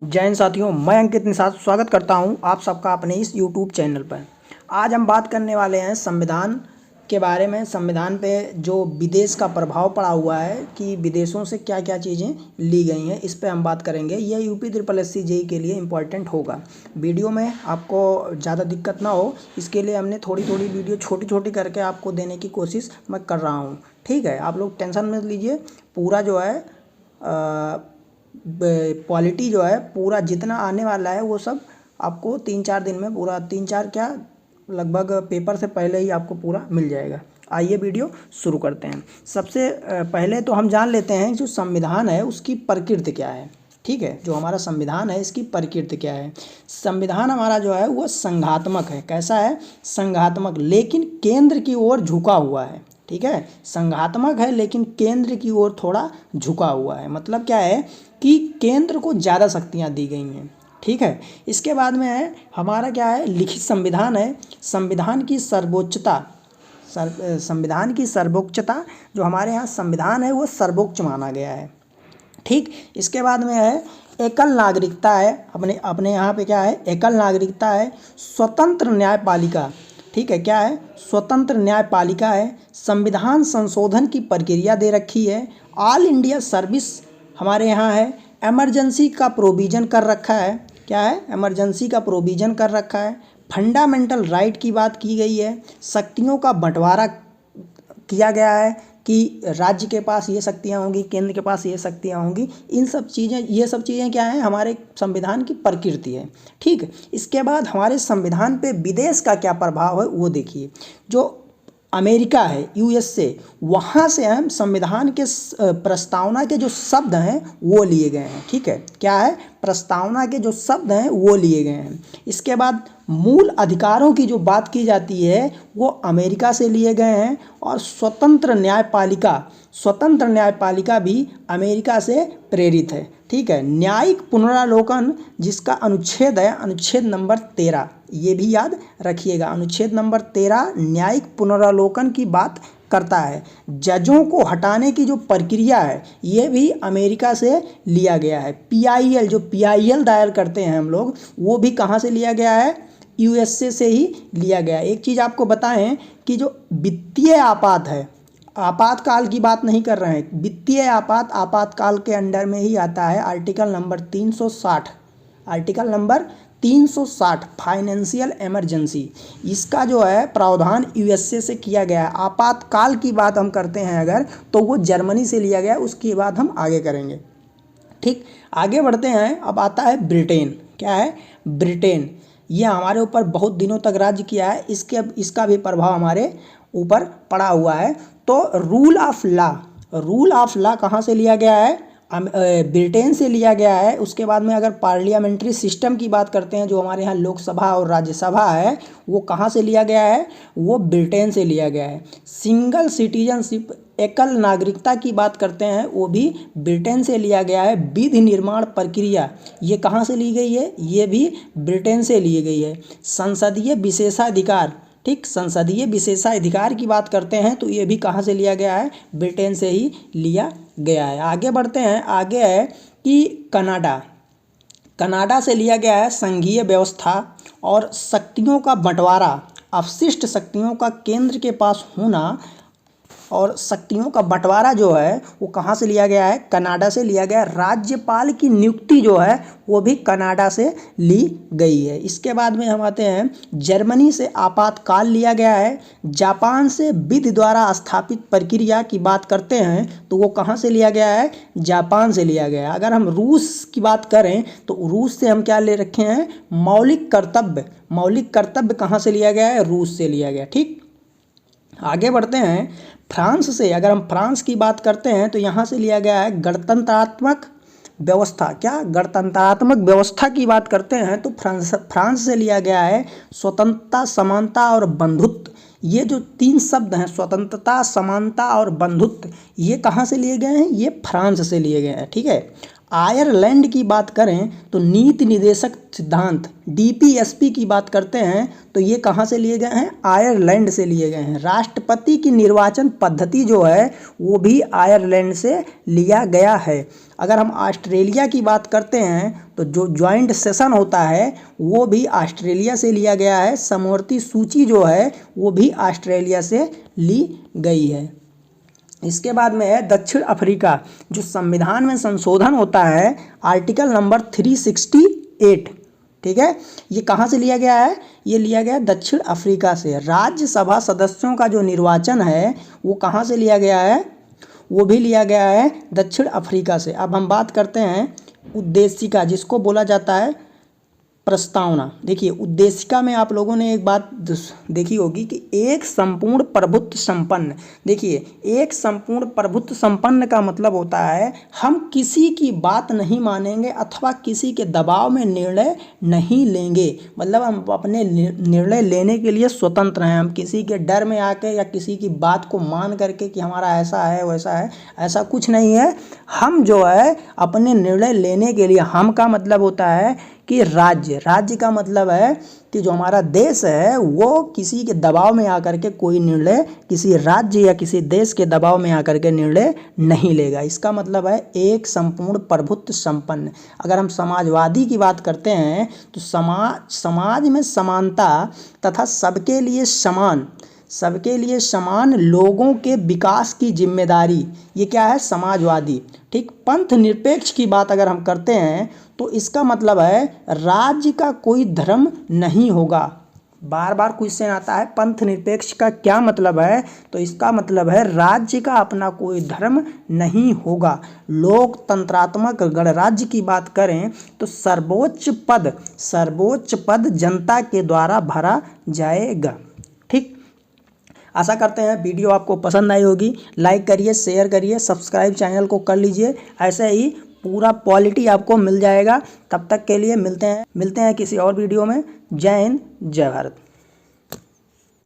जय हिंद साथियों, मैं अंकित निषाद स्वागत करता हूं आप सबका अपने इस YouTube चैनल पर। आज हम बात करने वाले हैं संविधान के बारे में। संविधान पे जो विदेश का प्रभाव पड़ा हुआ है कि विदेशों से क्या क्या चीज़ें ली गई हैं, इस पे हम बात करेंगे। यह यूपी SSC जेईई के लिए इम्पॉर्टेंट होगा। वीडियो में आपको ज़्यादा दिक्कत ना हो, इसके लिए हमने थोड़ी थोड़ी वीडियो छोटी छोटी करके आपको देने की कोशिश मैं कर रहा हूँ। ठीक है, आप लोग टेंशन मत लीजिए। पूरा जो है क्वालिटी जो है पूरा जितना आने वाला है वो सब आपको 3-4 दिन में पूरा 3-4 क्या लगभग पेपर से पहले ही आपको पूरा मिल जाएगा। आइए वीडियो शुरू करते हैं। सबसे पहले तो हम जान लेते हैं जो संविधान है उसकी प्रकृति क्या है। ठीक है, जो हमारा संविधान है इसकी प्रकृति क्या है। संविधान हमारा जो है वो संघात्मक है। कैसा है? संघात्मक, लेकिन केंद्र की ओर झुका हुआ है। ठीक है, संघात्मक है लेकिन केंद्र की ओर थोड़ा झुका हुआ है। मतलब क्या है कि केंद्र को ज़्यादा शक्तियाँ दी गई हैं। ठीक है, इसके बाद में है हमारा क्या है, लिखित संविधान है। संविधान की सर्वोच्चता, संविधान की सर्वोच्चता, जो हमारे यहाँ संविधान है वो सर्वोच्च माना गया है। ठीक, इसके बाद में है एकल नागरिकता है। अपने अपने यहाँ पे क्या है, एकल नागरिकता है। स्वतंत्र न्यायपालिका, ठीक है, क्या है, स्वतंत्र न्यायपालिका है। संविधान संशोधन की प्रक्रिया दे रखी है। ऑल इंडिया सर्विस हमारे यहाँ है। एमरजेंसी का प्रोविज़न कर रखा है। क्या है? एमरजेंसी का प्रोविज़न कर रखा है। फंडामेंटल राइट की बात की गई है। शक्तियों का बंटवारा किया गया है कि राज्य के पास ये शक्तियाँ होंगी, केंद्र के पास ये शक्तियाँ होंगी। इन सब चीज़ें, ये सब चीज़ें क्या हैं, हमारे संविधान की प्रकृति है। ठीक, इसके बाद हमारे संविधान पे विदेश का क्या प्रभाव है वो देखिए। जो अमेरिका है, USA, वहाँ से हम संविधान के प्रस्तावना के जो शब्द हैं वो लिए गए हैं। ठीक है, क्या है, प्रस्तावना के जो शब्द हैं वो लिए गए हैं। इसके बाद मूल अधिकारों की जो बात की जाती है वो अमेरिका से लिए गए हैं। और स्वतंत्र न्यायपालिका भी अमेरिका से प्रेरित है। ठीक है, न्यायिक पुनरावलोकन जिसका अनुच्छेद है, अनुच्छेद नंबर 13, ये भी याद रखिएगा। अनुच्छेद नंबर 13 न्यायिक पुनरावलोकन की बात करता है। जजों को हटाने की जो प्रक्रिया है ये भी अमेरिका से लिया गया है। PIL, जो PIL दायर करते हैं हम लोग, वो भी कहाँ से लिया गया है, USA से ही लिया गया है। एक चीज़ आपको बताएं कि जो वित्तीय आपात है, आपातकाल की बात नहीं कर रहे हैं, वित्तीय आपातकाल के अंडर में ही आता है। Article number 360, article number 360 financial emergency, इसका जो है प्रावधान USA से किया गया है। आपातकाल की बात हम करते हैं अगर, तो वो जर्मनी से लिया गया है। उसकी बात हम आगे करेंगे। ठीक, आगे बढ़ते हैं। अब आता है ब्रिटेन। क्या है? ब्रिटेन, ये हमारे ऊपर बहुत दिनों तक राज्य किया है। इसका भी प्रभाव हमारे ऊपर पड़ा हुआ है। तो रूल ऑफ लॉ कहाँ से लिया गया है, ब्रिटेन से लिया गया है। उसके बाद में अगर पार्लियामेंट्री सिस्टम की बात करते हैं, जो हमारे यहाँ लोकसभा और राज्यसभा है, वो कहाँ से लिया गया है, वो ब्रिटेन से लिया गया है। सिंगल सिटीजनशिप, एकल नागरिकता की बात करते हैं, वो भी ब्रिटेन से लिया गया है। विधि निर्माण प्रक्रिया, ये कहाँ से ली गई है, ये भी ब्रिटेन से ली गई है। संसदीय विशेषाधिकार, ठीक, संसदीय विशेषाधिकार की बात करते हैं तो ये भी कहाँ से लिया गया है, ब्रिटेन से ही लिया गया है। आगे बढ़ते हैं। आगे है कि कनाडा से लिया गया है संघीय व्यवस्था और शक्तियों का बंटवारा, अवशिष्ट शक्तियों का केंद्र के पास होना और शक्तियों का बंटवारा जो है वो कहाँ से लिया गया है, कनाडा से लिया गया है। राज्यपाल की नियुक्ति जो है वो भी कनाडा से ली गई है। इसके बाद में हम आते हैं, जर्मनी से आपातकाल लिया गया है। जापान से विधि द्वारा स्थापित प्रक्रिया की बात करते हैं तो वो कहाँ से लिया गया है, जापान से लिया गया है। अगर हम रूस की बात करें तो रूस से हम क्या ले रखे हैं, मौलिक कर्तव्य कहाँ से लिया गया है, रूस से लिया गया। ठीक, आगे बढ़ते हैं। फ्रांस से, अगर हम फ्रांस की बात करते हैं तो यहाँ से लिया गया है गणतंत्रात्मक व्यवस्था। क्या? गणतंत्रात्मक व्यवस्था की बात करते हैं तो फ्रांस से लिया गया है स्वतंत्रता, समानता और बंधुत्व। ये जो 3 शब्द हैं, स्वतंत्रता, समानता और बंधुत्व, ये कहाँ से लिए गए हैं, ये फ्रांस से लिए गए हैं। ठीक है, आयरलैंड की बात करें तो नीति निदेशक सिद्धांत DPSP की बात करते हैं तो ये कहाँ से लिए गए हैं? आयरलैंड से लिए गए हैं। राष्ट्रपति की निर्वाचन पद्धति जो है वो भी आयरलैंड से लिया गया है। अगर हम ऑस्ट्रेलिया की बात करते हैं तो जो ज्वाइंट सेशन होता है वो भी ऑस्ट्रेलिया से लिया गया है। समवर्ती सूची जो है वो भी ऑस्ट्रेलिया से ली गई है। इसके बाद में है दक्षिण अफ्रीका, जो संविधान में संशोधन होता है आर्टिकल नंबर 368, ठीक है, ये कहाँ से लिया गया है? ये लिया गया दक्षिण अफ्रीका से। राज्यसभा सदस्यों का जो निर्वाचन है वो कहाँ से लिया गया है? वो भी लिया गया है दक्षिण अफ्रीका से। अब हम बात करते हैं उद्देशिका, जिसको बोला जाता है प्रस्तावना। देखिए उद्देशिका में आप लोगों ने एक बात देखी होगी कि एक संपूर्ण प्रभुत्व संपन्न। देखिए एक संपूर्ण प्रभुत्व संपन्न का मतलब होता है हम किसी की बात नहीं मानेंगे अथवा किसी के दबाव में निर्णय नहीं लेंगे। मतलब हम अपने निर्णय लेने के लिए स्वतंत्र हैं। हम किसी के डर में आके या किसी की बात को मान करके कि हमारा ऐसा है वैसा है, ऐसा कुछ नहीं है। हम जो है अपने निर्णय लेने के लिए, हम का मतलब होता है कि राज्य का मतलब है कि जो हमारा देश है वो किसी के दबाव में आकर के कोई निर्णय, किसी राज्य या किसी देश के दबाव में आकर के निर्णय नहीं लेगा। इसका मतलब है एक संपूर्ण प्रभुत्व संपन्न। अगर हम समाजवादी की बात करते हैं तो समाज में समानता तथा सबके लिए समान लोगों के विकास की जिम्मेदारी, ये क्या है? समाजवादी। ठीक। पंथ निरपेक्ष की बात अगर हम करते हैं तो इसका मतलब है राज्य का कोई धर्म नहीं होगा। बार बार क्वेश्चन आता है पंथ निरपेक्ष का क्या मतलब है? तो इसका मतलब है राज्य का अपना कोई धर्म नहीं होगा। लोकतंत्रात्मक गणराज्य की बात करें तो सर्वोच्च पद जनता के द्वारा भरा जाएगा। ठीक। आशा करते हैं वीडियो आपको पसंद आई होगी। लाइक करिए, शेयर करिए, सब्सक्राइब चैनल को कर लीजिए। ऐसे ही पूरा पॉलिटी आपको मिल जाएगा। तब तक के लिए मिलते हैं किसी और वीडियो में। जय हिंद, जय भारत।